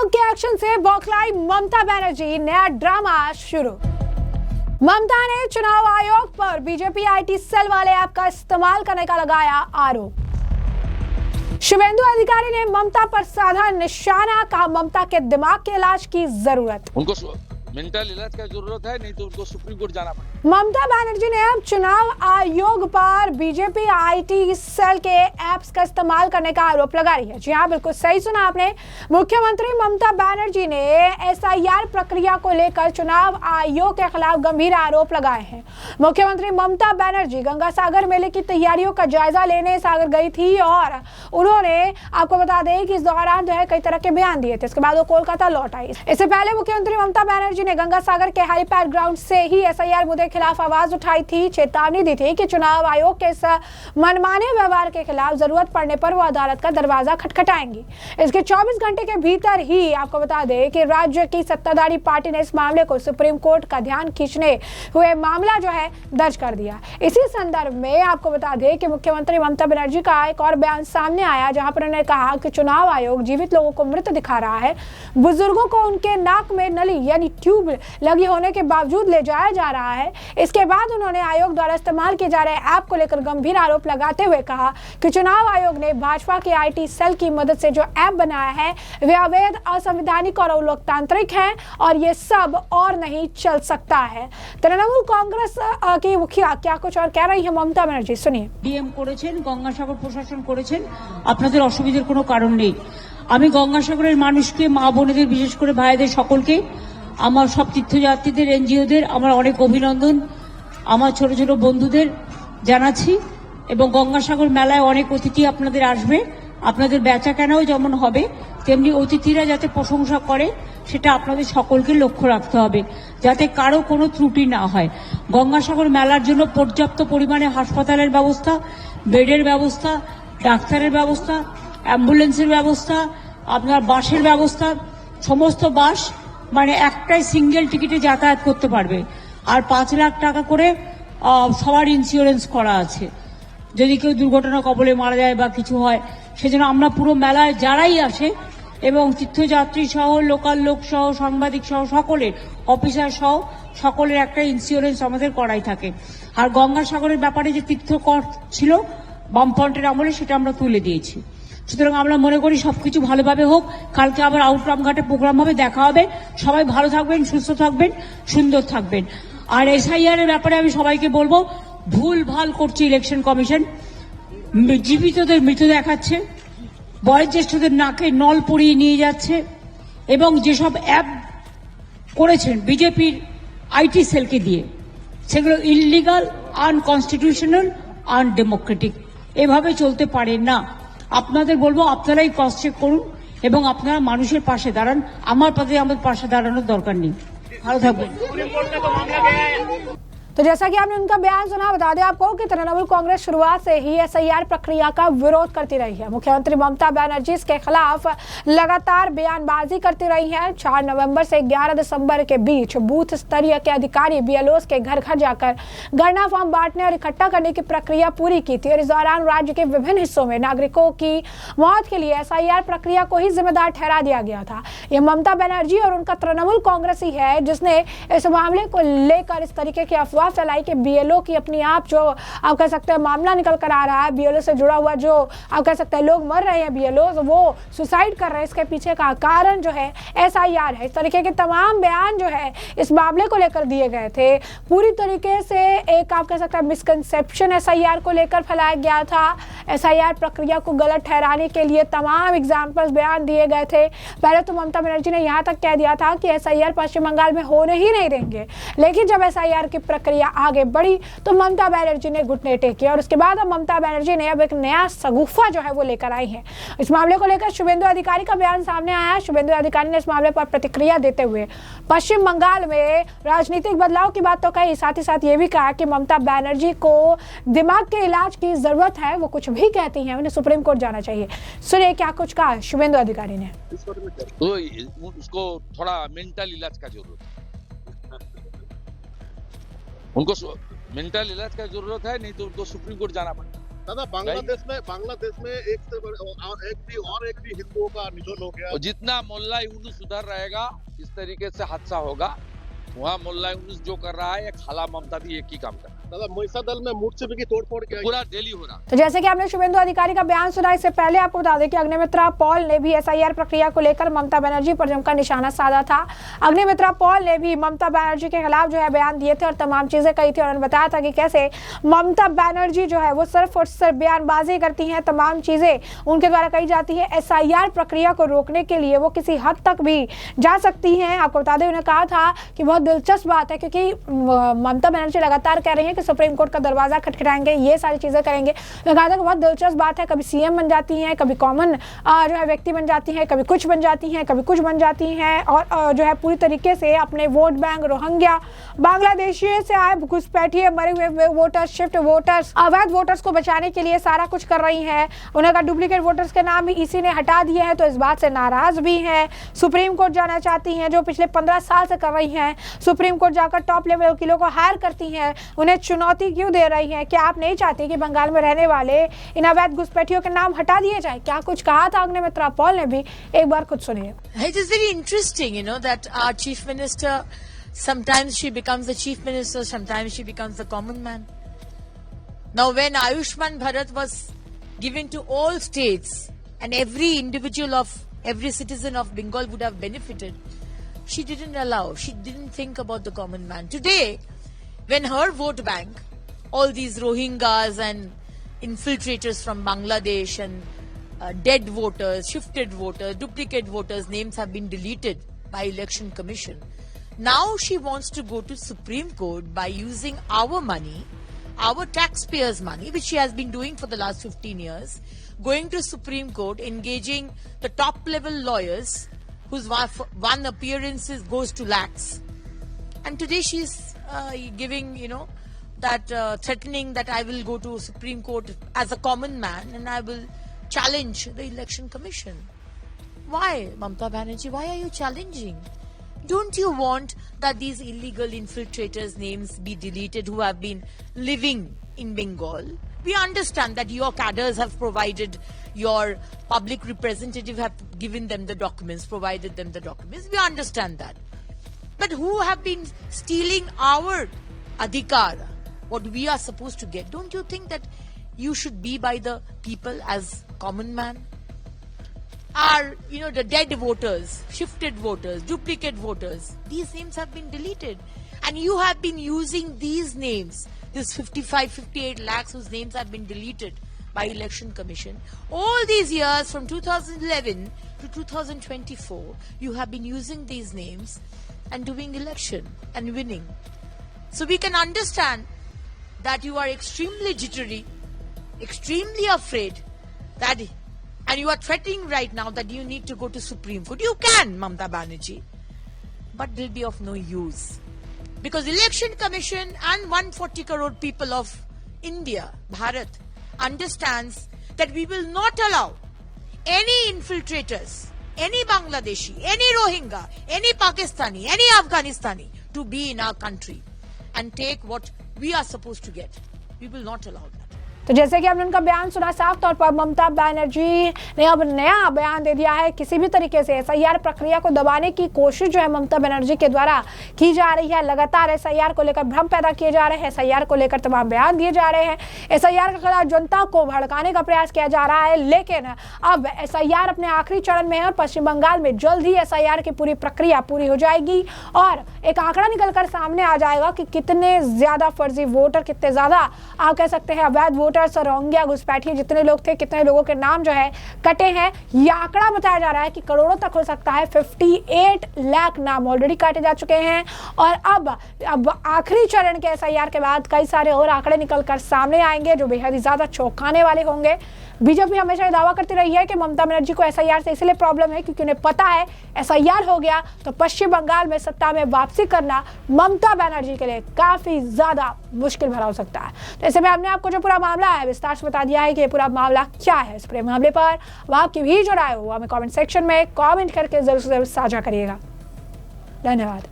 आयोग के एक्शन से बौखलाई ममता बनर्जी, नया ड्रामा शुरू। ममता ने चुनाव आयोग पर बीजेपी आईटी सेल वाले ऐप का इस्तेमाल करने का लगाया आरोप। शुभेंदु अधिकारी ने ममता पर साधा निशाना, कहा ममता के दिमाग के इलाज की जरूरत। उनको मेंटल इलाज का जरूरत है, नहीं तो उनको सुप्रीम कोर्ट जाना पड़ेगा। ममता बनर्जी ने अब चुनाव आयोग पर बीजेपी आईटी सेल के ऐप्स का इस्तेमाल करने का आरोप लगा रही है। जी हाँ, बिल्कुल सही सुना आपने। मुख्यमंत्री ममता बनर्जी ने एसआईआर प्रक्रिया को लेकर चुनाव आयोग के खिलाफ गंभीर आरोप लगाए हैं। मुख्यमंत्री ममता बनर्जी गंगा सागर मेले की तैयारियों का जायजा लेने सागर गई थी और उन्होंने, आपको बता दें कि इस दौरान जो है कई तरह के बयान दिए थे। इसके बाद वो कोलकाता लौट आई। इससे पहले मुख्यमंत्री ममता बनर्जी ने गंगा सागर के हेलीपैड ग्राउंड से ही एसआईआर मुद्दे के खिलाफ आवाज उठाई थी, चेतावनी दी थी कि चुनाव आयोग के इस मनमाने व्यवहार के खिलाफ जरूरत पड़ने पर वो अदालत का दरवाजा खटखटाएंगी। इसके 24 घंटे के भीतर ही आपको बता दें कि राज्य की सत्ताधारी पार्टी ने इस मामले को सुप्रीम कोर्ट का ध्यान खींचने हुए मामला जो है दर्ज कर दिया। इसी संदर्भ में आपको बता दें कि मुख्यमंत्री ममता बनर्जी का एक और बयान सामने आया, जहां पर उन्होंने कहा कि चुनाव आयोग जीवित लोगों को मृत दिखा रहा है, बुजुर्गों को उनके नाक में नली यानी ट्यूब लगी होने के बावजूद ले जाया जा रहा है। इसके बाद उन्होंने आयोग द्वारा इस्तेमाल किए जा रहे ऐप को लेकर गंभीर आरोप लगाते हुए कहा कि चुनाव आयोग ने भाजपा के आईटी सेल की मदद से जो ऐप बनाया है वे अवैध, असंवैधानिक और अलोकतांत्रिक है और ये सब और नहीं चल सकता है। तृणमूल कांग्रेस की मुखिया क्या कुछ और कह रही है ममता बनर्जी, सुनिए। ডিএম করেছেন, গঙ্গাসাগর প্রশাসন করেছেন, আপনাদের অসুবিধার কোনো কারণ নেই। আমি গঙ্গাসাগরের মানুষকে, মা বোনেদের, বিশেষ করে ভাইদের সকলকে, আমার সব তীর্থযাত্রীদের, এনজিওদের আমার অনেক অভিনন্দন, আমার ছোট ছোট বন্ধুদের জানাচ্ছি। এবং গঙ্গাসাগর মেলায় অনেক অতিথি আপনাদের আসবে, আপনাদের বেচা কেনাও যেমন হবে তেমনি অতিথিরা যাতে প্রশংসা করে সেটা আপনাদের সকলকে লক্ষ্য রাখতে হবে, যাতে কারো কোনো ত্রুটি না হয়। গঙ্গাসাগর মেলার জন্য পর্যাপ্ত পরিমাণে হাসপাতালের ব্যবস্থা, বেডের ব্যবস্থা, ডাক্তারের ব্যবস্থা, অ্যাম্বুলেন্সের ব্যবস্থা, আপনার বাসের ব্যবস্থা, সমস্ত বাস মানে একটাই সিঙ্গেল টিকিটে যাতায়াত করতে পারবে। আর 5 লাখ টাকা করে সবার ইন্স্যুরেন্স করা আছে, যদি কেউ দুর্ঘটনা কবলে মারা যায় বা কিছু হয় সেজন্য আমরা পুরো মেলায় যারাই আসে এবং তীর্থযাত্রী সহ, লোকাল লোক সহ, সাংবাদিক সহ, সকলের, অফিসার সহ সকলের একটা ইন্স্যুরেন্স আমাদের করাই থাকে। আর গঙ্গাসাগরের ব্যাপারে যে তীর্থকর ছিল বামফ্রন্টের আমলে সেটা আমরা তুলে দিয়েছি। সুতরাং আমরা মনে করি সবকিছু ভালোভাবে হোক। কালকে আবার আউটরাম ঘাটে প্রোগ্রাম হবে, দেখা হবে। সবাই ভালো থাকবেন, সুস্থ থাকবেন, সুন্দর থাকবেন। আর এসআইআর এর ব্যাপারে আমি সবাইকে বলবো, ভুল ভাল করছে ইলেকশন কমিশন। জীবিতদের মৃত দেখাচ্ছে, বয়োজ্যেষ্ঠদের নাকে নল পরিয়ে নিয়ে যাচ্ছে এবং যেসব অ্যাপ করেছেন বিজেপির আইটি সেলকে দিয়ে সেগুলো ইললিগাল, আনকনস্টিটিউশনাল, আনডেমোক্রেটিক। এভাবে চলতে পারে না। আপনাদের বলবো আপনারাই ক্রস চেক করুন এবং আপনারা মানুষের পাশে দাঁড়ান। আমার পাশে দাঁড়ানোর দরকার নেই। ভালো থাকবেন। तो जैसा कि आपने उनका बयान सुना, बता दें आपको कि तृणमूल कांग्रेस शुरुआत से ही एसआईआर प्रक्रिया का विरोध करती रही है। मुख्यमंत्री ममता बनर्जी इसके खिलाफ लगातार बयानबाजी करती रही है। 4 नवंबर से 11 दिसंबर के बीच बूथ स्तरीय के अधिकारी बीएलओस के घर घर जाकर गणना फॉर्म बांटने और इकट्ठा करने की प्रक्रिया पूरी की थी और इस दौरान राज्य के विभिन्न हिस्सों में नागरिकों की मौत के लिए एसआईआर प्रक्रिया को ही जिम्मेदार ठहरा दिया गया था। यह ममता बनर्जी और उनका तृणमूल कांग्रेस ही है जिसने इस मामले को लेकर इस तरीके की अफवाह चलाई कि बीएलओ की अपनी आप जो आप कह सकते हैं मामला निकल कर आ रहा है, बीएलओ से जुड़ा हुआ जो आप कह सकते हैं लोग मर रहे हैं, बीएलओ तो वो सुसाइड कर रहे हैं, इसके पीछे का कारण जो है एसआईआर है। इस तरीके के तमाम बयान जो है इस मामले को लेकर दिए गए थे। पूरी तरीके से एक आप कह सकते हैं मिसकंसेप्शन एसआईआर को लेकर फैलाया गया था। एसआईआर प्रक्रिया को गलत ठहराने के लिए तमाम एग्जाम्पल्स बयान दिए गए थे। पहले तो ममता बनर्जी ने यहाँ तक कह दिया था कि एसआईआर पश्चिम बंगाल में होने ही नहीं देंगे, लेकिन जब एसआईआर की प्रक्रिया आगे बढ़ी तो ममता बनर्जी ने घुटने टेके और उसके बाद अब ममता बनर्जी ने अब एक नया सगुफा जो है वो लेकर आई है। इस मामले को लेकर शुभेंदु अधिकारी का बयान सामने आया है। शुभेंदु अधिकारी ने इस मामले पर प्रतिक्रिया देते हुए पश्चिम बंगाल में राजनीतिक बदलाव की बात तो कही, साथ ही साथ ये भी कहा कि ममता बनर्जी को दिमाग के इलाज की जरूरत है। वो कुछ भी कहती हैं, उन्हें सुप्रीम कोर्ट जाना चाहिए। सुनिए क्या कुछ कहा शुभेंदु अधिकारी ने। तो उसको थोड़ा मेंटल इलाज का जरूरत है, उनको मेंटल इलाज का जरूरत है, नहीं तो उनको सुप्रीम कोर्ट जाना पड़ेगा। दादा बांग्लादेश में एक भी हिंदुओं का निधन हो गया। और जितना मोल्ला यूनुस उधर रहेगा इस तरीके से हादसा होगा। वहाँ मोल्ला यूनुस जो कर रहा है, खाला ममता भी एक ही काम कर रहा है। दादा महिषा दल में मूर्ति की तोड़फोड़ किया पूरा डेली हो रहा। तो जैसे कि आपने शुभेंदु अधिकारी का बयान सुना, इससे पहले आपको बता दें कि अग्निमित्रा पॉल ने भी एसआईआर प्रक्रिया को लेकर ममता बनर्जी पर जमकर निशाना साधा था। अग्निमित्रा पॉल ने भी ममता बनर्जी के खिलाफ जो है बयान दिए थे और तमाम चीजें कही थी। उन्होंने बताया था कि कैसे ममता बनर्जी जो है वो सिर्फ और सिर्फ बयानबाजी करती हैं, तमाम चीजें उनके द्वारा कही जाती है। एसआईआर प्रक्रिया को रोकने के लिए वो किसी हद तक भी जा सकती हैं। आपको बता दें, उन्होंने कहा था कि बहुत दिलचस्प बात है, क्योंकि ममता बनर्जी लगातार कह रही है कि सुप्रीम कोर्ट का दरवाजा खटखटाएंगे, ये सारी चीजें करेंगे। उन्होंने कहा था कि बहुत दिलचस्प बात है, कभी सीएम बन जाती हैं, कभी कॉमन जो है व्यक्ति बन जाती हैं, कभी कुछ बन जाती हैं, कभी कुछ बन जाती हैं, और जो है पूरी तरीके से अपने वोट बैंक रोहिंग्या, बांग्लादेशी से आए घुसपैठिए, मरे हुए वोटर्स, शिफ्ट वोटर्स, अवैध वोटर्स को बचाने के लिए सारा कुछ कर रही हैं। उन्होंने कहा डुप्लीकेट वोटर्स के नाम भी इसी ने हटा दिए हैं, तो इस बात से नाराज भी हैं। सुप्रीम कोर्ट जाना चाहती हैं, जो पिछले 15 साल से कर रही हैं। सुप्रीम कोर्ट जाकर टॉप लेवल वकीलों को हायर करती हैं, उन्हें चुनौती क्यों दे रही हैं? क्या आप नहीं चाहती कि बंगाल में रहने वाले इन अवैध घुसपैठियों के नाम हटा दिए जाए? क्या कुछ कहा था अग्निमित्रा पॉल ने भी, एक बार खुद सुनिए। It is very interesting, that our chief minister, sometimes she becomes the chief minister, sometimes she becomes the common man. Now, when Ayushman Bharat was given to all states and every individual of every citizen of Bengal would have benefited, she didn't allow, she didn't think about the common man. Today, when her vote bank, all these Rohingyas and infiltrators from Bangladesh and dead voters, shifted voters, duplicate voters, names have been deleted by Election Commission. Now she wants to go to Supreme Court by using our money, our taxpayers' money, which she has been doing for the last 15 years, going to Supreme Court, engaging the top level lawyers whose one appearance goes to lakhs. And today she's giving, that threatening that I will go to Supreme Court as a common man and I will challenge the Election Commission. Why, Mamata Banerjee? Why are you challenging? Don't you want that these illegal infiltrators' names be deleted who have been living in Bengal? We understand that your cadres have provided, your public representative have given them the documents, provided them the documents. We understand that. But who have been stealing our adhikar, what we are supposed to get? Don't you think that you should be by the people as common man? Are, the dead voters, shifted voters, duplicate voters, these names have been deleted. And you have been using these names, this 55, 58 lakhs whose names have been deleted by Election Commission. All these years from 2011 to 2024, you have been using these names and doing election and winning. So we can understand that you are extremely jittery, extremely afraid that, and you are threatening right now that you need to go to Supreme Court. You can, Mamata Banerjee, but it will be of no use. Because Election Commission and 140 crore people of India, Bharat, understands that we will not allow any infiltrators, any Bangladeshi, any Rohingya, any Pakistani, any Afghanistani to be in our country and take what we are supposed to get. We will not allow that. तो जैसे कि आपने उनका बयान सुना, साफ तौर पर ममता बनर्जी ने अब नया बयान दे दिया है। किसी भी तरीके से एसआईआर प्रक्रिया को दबाने की कोशिश जो है ममता बनर्जी के द्वारा की जा रही है। लगातार एसआईआर को लेकर भ्रम पैदा किए जा रहे हैं, एसआईआर को लेकर तमाम बयान दिए जा रहे हैं, एसआईआर के खिलाफ जनता को भड़काने का प्रयास किया जा रहा है। लेकिन अब एसआईआर अपने आखिरी चरण में है और पश्चिम बंगाल में जल्द ही एसआईआर की पूरी प्रक्रिया पूरी हो जाएगी और एक आंकड़ा निकलकर सामने आ जाएगा कि कितने ज्यादा फर्जी वोटर, कितने ज्यादा आप कह सकते हैं अवैध वोटर्स और रोहिंग्या घुसपैठिए जितने लोग थे, कितने लोगों के नाम जो है कटे हैं। ये आंकड़ा बताया जा रहा है कि करोड़ों तक हो सकता है। 58 लाख नाम ऑलरेडी काटे जा चुके हैं और अब आखिरी चरण के एसआईआर के बाद कई सारे और आंकड़े निकलकर सामने आएंगे जो बेहद ही ज्यादा चौंकाने वाले होंगे। बीजेपी हमेशा दावा करती रही है कि ममता बनर्जी को एसआईआर से इसलिए प्रॉब्लम है क्योंकि उन्हें पता है एसआईआर हो गया तो पश्चिम बंगाल में सत्ता में वापसी करना ममता बनर्जी के लिए काफी ज्यादा मुश्किल भरा हो सकता है। तो ऐसे में हमने आपको जो पूरा मामला है विस्तार से बता दिया है कि ये पूरा मामला क्या है। इस पूरे मामले पर आपकी भी जो राय हो हमें कमेंट सेक्शन में कमेंट करके जरूर से जरूर साझा करिएगा। धन्यवाद।